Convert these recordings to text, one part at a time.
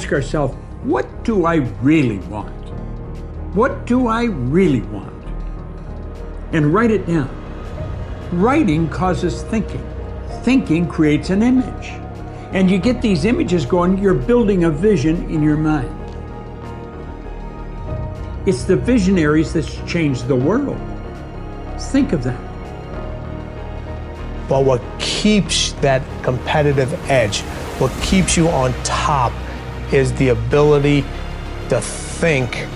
ask ourselves, what do I really want? What do I really want? And write it down. Writing causes thinking. Thinking creates an image. And you get these images going, you're building a vision in your mind. It's the visionaries that's changed the world. Think of that. But what keeps that competitive edge, what keeps you on top, is the ability to think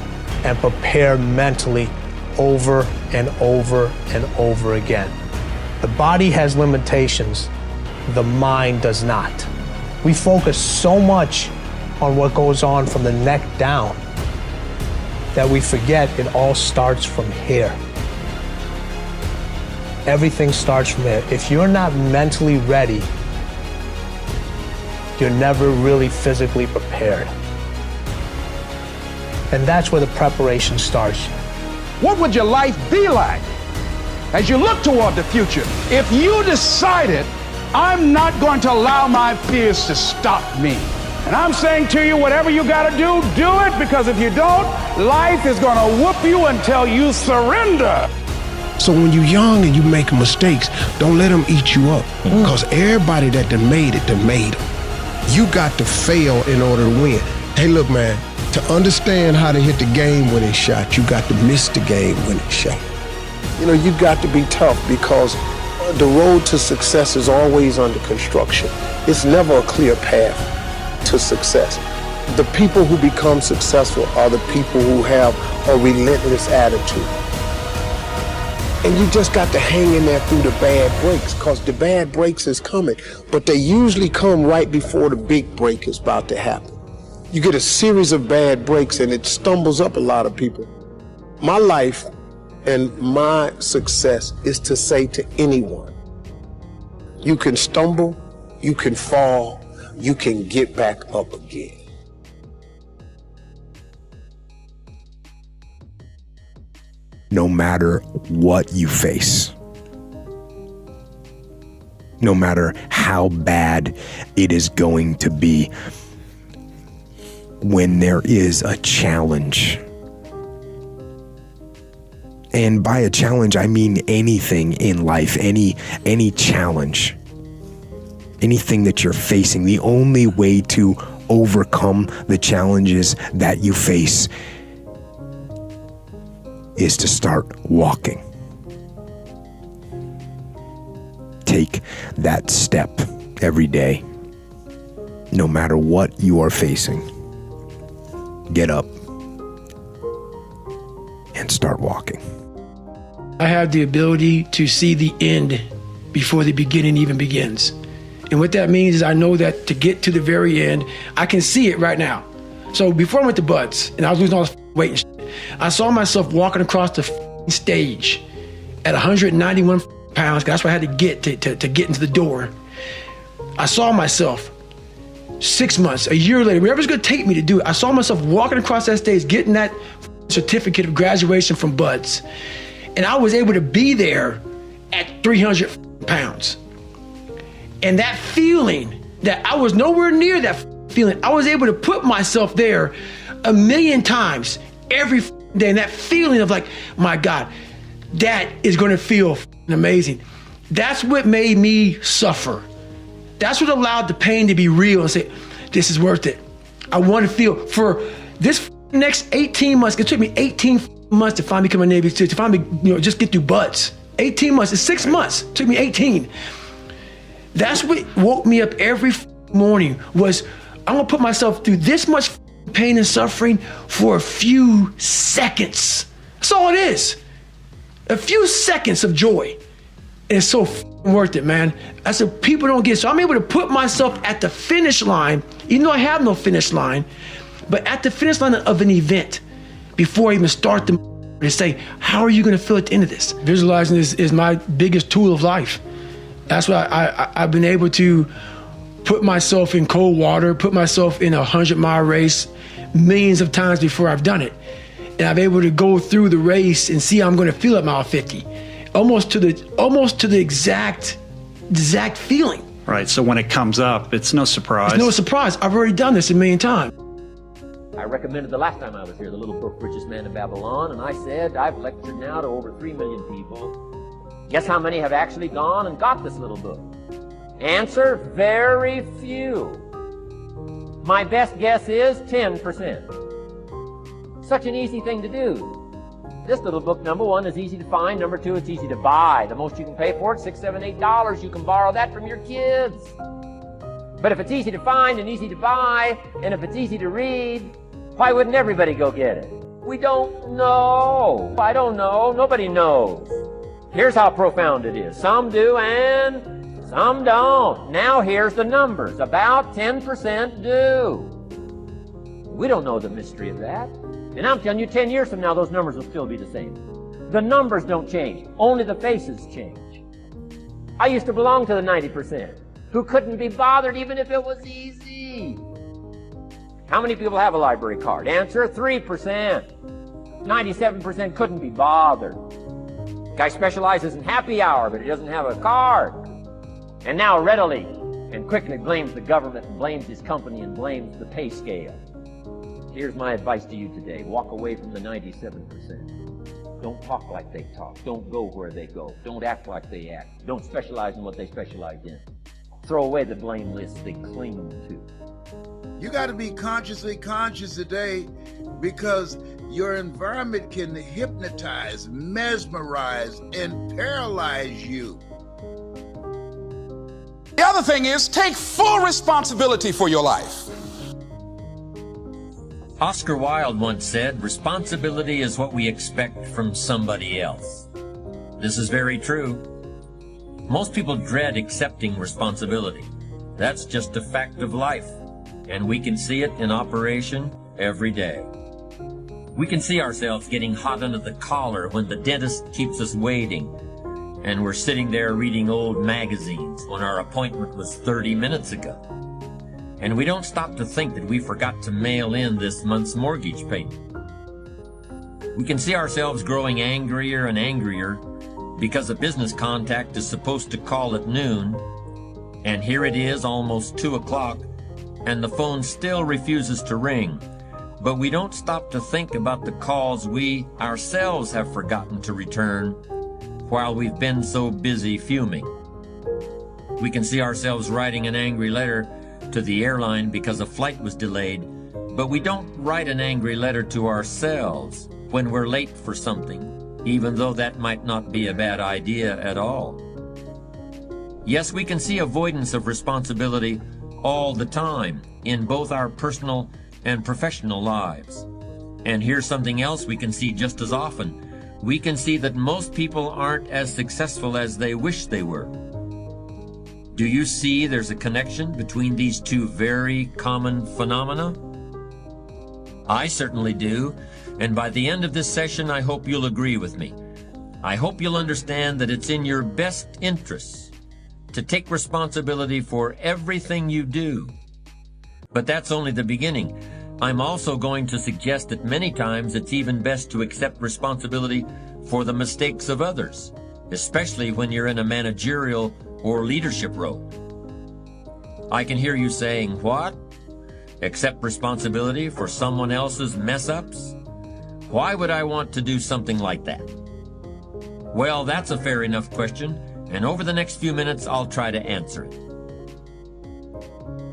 and prepare mentally over and over and over again. The body has limitations, the mind does not. We focus so much on what goes on from the neck down that we forget it all starts from here. Everything starts from here. If you're not mentally ready, you're never really physically prepared. And that's where the preparation starts. What would your life be like as you look toward the future if you decided, I'm not going to allow my fears to stop me? And I'm saying to you, whatever you got to do it, because if you don't, life is going to whoop you until you surrender. So when you're young and you make mistakes, don't let them eat you up. Because everybody that done made it, done made them. You got to fail in order to win. Hey, look, man, to understand how to hit the game-winning shot, you got to miss the game-winning shot. You know, you got to be tough because the road to success is always under construction. It's never a clear path to success. The people who become successful are the people who have a relentless attitude. And you just got to hang in there through the bad breaks, because the bad breaks is coming, but they usually come right before the big break is about to happen. You get a series of bad breaks and it stumbles up a lot of people. My life and my success is to say to anyone, you can stumble, you can fall, you can get back up again. No matter what you face, no matter how bad it is going to be, when there is a challenge, and by a challenge I mean anything in life, any challenge, anything that you're facing, the only way to overcome the challenges that you face is to start walking. Take that step every day, no matter what you are facing. Get up and start walking. I have the ability to see the end before the beginning even begins. And what that means is I know that to get to the very end, I can see it right now. So before I went to Buds and I was losing all this weight and shit, I saw myself walking across the stage at 191 pounds, 'cause that's what I had to get to get into the door. I saw myself 6 months, a year later, whatever it's gonna take me to do it, I saw myself walking across that stage, getting that certificate of graduation from Buds. And I was able to be there at 300 pounds. And that feeling that I was nowhere near that feeling, I was able to put myself there 1,000,000 times every day. And that feeling of like, my God, that is gonna feel amazing. That's what made me suffer. That's what allowed the pain to be real and say, this is worth it. I want to feel for this next 18 months. It took me 18 months to finally become a Navy SEAL, to finally, just get through Buds. 18 months, it's 6 months. It took me 18. That's what woke me up every morning was, I'm gonna put myself through this much pain and suffering for a few seconds. That's all it is. A few seconds of joy. And it's so worth it, man. That's what people don't get. So I'm able to put myself at the finish line, even though I have no finish line, but at the finish line of an event before I even start to say, how are you gonna feel at the end of this? Visualizing is my biggest tool of life. That's why I've been able to put myself in cold water, put myself in a 100-mile race millions of times before I've done it. And I'm able to go through the race and see how I'm gonna feel at mile 50. Almost to the exact feeling. Right, so when it comes up, it's no surprise. It's no surprise. I've already done this 1,000,000 times. I recommended the last time I was here the little book, Richest Man in Babylon, and I said I've lectured now to over 3 million people. Guess how many have actually gone and got this little book? Answer, very few. My best guess is 10%. Such an easy thing to do. This little book, number one, is easy to find. Number two, it's easy to buy. The most you can pay for it, $6, $7, $8. You can borrow that from your kids. But if it's easy to find and easy to buy, and if it's easy to read, why wouldn't everybody go get it? We don't know. I don't know. Nobody knows. Here's how profound it is. Some do and some don't. Now here's the numbers. About 10% do. We don't know the mystery of that. And I'm telling you, 10 years from now, those numbers will still be the same. The numbers don't change. Only the faces change. I used to belong to the 90% who couldn't be bothered even if it was easy. How many people have a library card? Answer, 3%. 97% couldn't be bothered. Guy specializes in happy hour, but he doesn't have a card. And now readily and quickly blames the government and blames his company and blames the pay scale. Here's my advice to you today. Walk away from the 97%. Don't talk like they talk. Don't go where they go. Don't act like they act. Don't specialize in what they specialize in. Throw away the blame list they cling to. You got to be consciously conscious today, because your environment can hypnotize, mesmerize, and paralyze you. The other thing is, take full responsibility for your life. Oscar Wilde once said, responsibility is what we expect from somebody else. This is very true. Most people dread accepting responsibility. That's just a fact of life, and we can see it in operation every day. We can see ourselves getting hot under the collar when the dentist keeps us waiting, and we're sitting there reading old magazines when our appointment was 30 minutes ago. And we don't stop to think that we forgot to mail in this month's mortgage payment. We can see ourselves growing angrier and angrier because a business contact is supposed to call at noon, and here it is almost 2 o'clock, and the phone still refuses to ring. But we don't stop to think about the calls we ourselves have forgotten to return while we've been so busy fuming. We can see ourselves writing an angry letter to the airline because a flight was delayed, but we don't write an angry letter to ourselves when we're late for something, even though that might not be a bad idea at all. Yes, we can see avoidance of responsibility all the time in both our personal and professional lives. And here's something else we can see just as often. We can see that most people aren't as successful as they wish they were. Do you see there's a connection between these two very common phenomena? I certainly do, and by the end of this session, I hope you'll agree with me. I hope you'll understand that it's in your best interests to take responsibility for everything you do. But that's only the beginning. I'm also going to suggest that many times it's even best to accept responsibility for the mistakes of others, especially when you're in a managerial or leadership role. I can hear you saying, what? Accept responsibility for someone else's mess-ups? Why would I want to do something like that? Well, that's a fair enough question, and over the next few minutes, I'll try to answer it.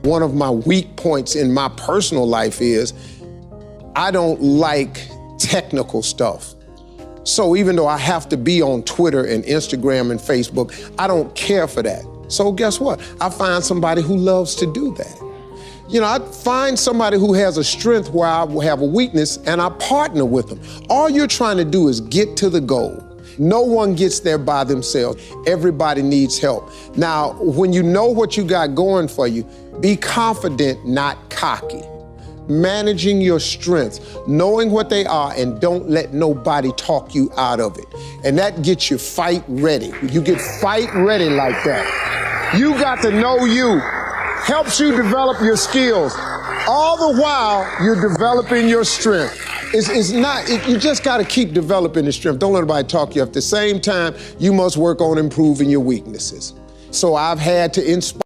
One of my weak points in my personal life is I don't like technical stuff. So even though I have to be on Twitter and Instagram and Facebook, I don't care for that. So guess what? I find somebody who loves to do that. You know, I find somebody who has a strength where I have a weakness, and I partner with them. All you're trying to do is get to the goal. No one gets there by themselves. Everybody needs help. Now, when you know what you got going for you, be confident, not cocky. Managing your strengths, knowing what they are, and don't let nobody talk you out of it. And that gets you fight ready. You get fight ready like that. You got to know you. Helps you develop your skills. All the while, you're developing your strength. You just got to keep developing the strength. Don't let anybody talk you up. At the same time, you must work on improving your weaknesses. So I've had to inspire